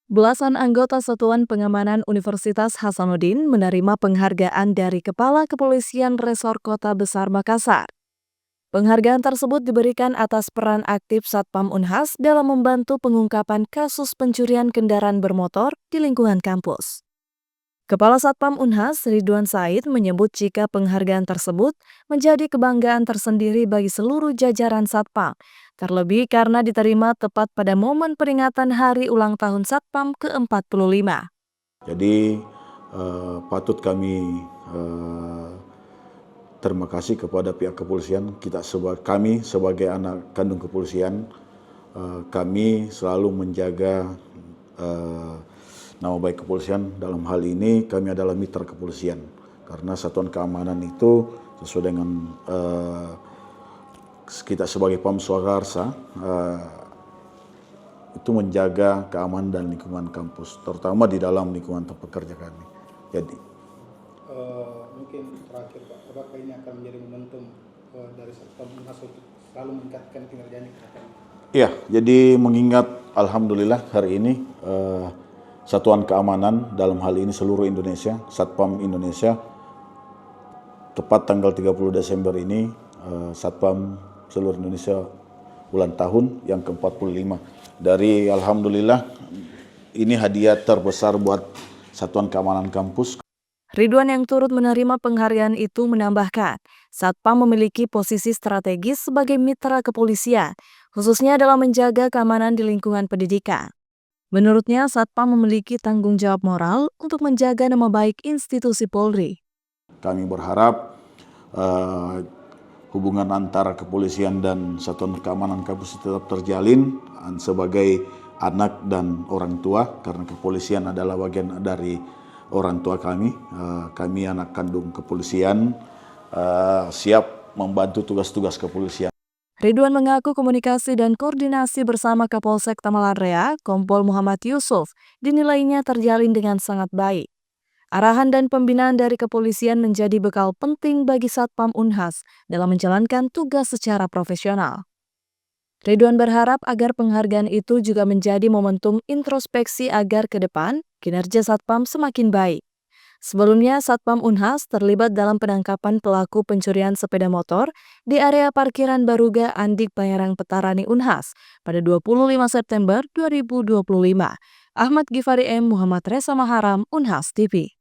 Belasan anggota Satuan Pengamanan Universitas Hasanuddin menerima penghargaan dari Kepala Kepolisian Resor Kota Besar Makassar. Penghargaan tersebut diberikan atas peran aktif Satpam Unhas dalam membantu pengungkapan kasus pencurian kendaraan bermotor di lingkungan kampus. Kepala Satpam Unhas, Ridwan Said, menyebut jika penghargaan tersebut menjadi kebanggaan tersendiri bagi seluruh jajaran Satpam, terlebih karena diterima tepat pada momen peringatan Hari Ulang Tahun Satpam ke-45. Jadi patut kami terima kasih kepada pihak kepolisian. Kami sebagai anak kandung kepolisian, kami selalu menjaga nama baik kepolisian. Dalam hal ini kami adalah mitra kepolisian, karena satuan keamanan itu sesuai dengan kita sebagai Pam Swakarsa itu menjaga keamanan dan lingkungan kampus, terutama di dalam lingkungan tempat kerja kami. Jadi mungkin terakhir Pak, apakah ini akan menjadi momentum dari Satpam Unhas untuk selalu meningkatkan kinerjanya ke depan? iya, jadi mengingat alhamdulillah hari ini Satuan Keamanan dalam hal ini seluruh Indonesia, Satpam Indonesia, tepat tanggal 30 Desember ini Satpam seluruh Indonesia ulang tahun yang ke-45. Dari alhamdulillah ini hadiah terbesar buat Satuan Keamanan Kampus. Ridwan yang turut menerima penghargaan itu menambahkan, Satpam memiliki posisi strategis sebagai mitra kepolisian, khususnya dalam menjaga keamanan di lingkungan pendidikan. Menurutnya, Satpam memiliki tanggung jawab moral untuk menjaga nama baik institusi Polri. Kami berharap hubungan antara kepolisian dan Satuan Keamanan Kampus tetap terjalin sebagai anak dan orang tua, karena kepolisian adalah bagian dari orang tua kami. Kami anak kandung kepolisian, siap membantu tugas-tugas kepolisian. Ridwan mengaku komunikasi dan koordinasi bersama Kapolsek Tamalarea, Kompol Muhammad Yusuf, dinilainya terjalin dengan sangat baik. Arahan dan pembinaan dari kepolisian menjadi bekal penting bagi Satpam Unhas dalam menjalankan tugas secara profesional. Ridwan berharap agar penghargaan itu juga menjadi momentum introspeksi agar ke depan kinerja Satpam semakin baik. Sebelumnya, Satpam Unhas terlibat dalam penangkapan pelaku pencurian sepeda motor di area parkiran Baruga Andik Bayarang Petarani Unhas pada 25 September 2025. Ahmad Gifari M. Muhammad Reza Maharam, Unhas TV.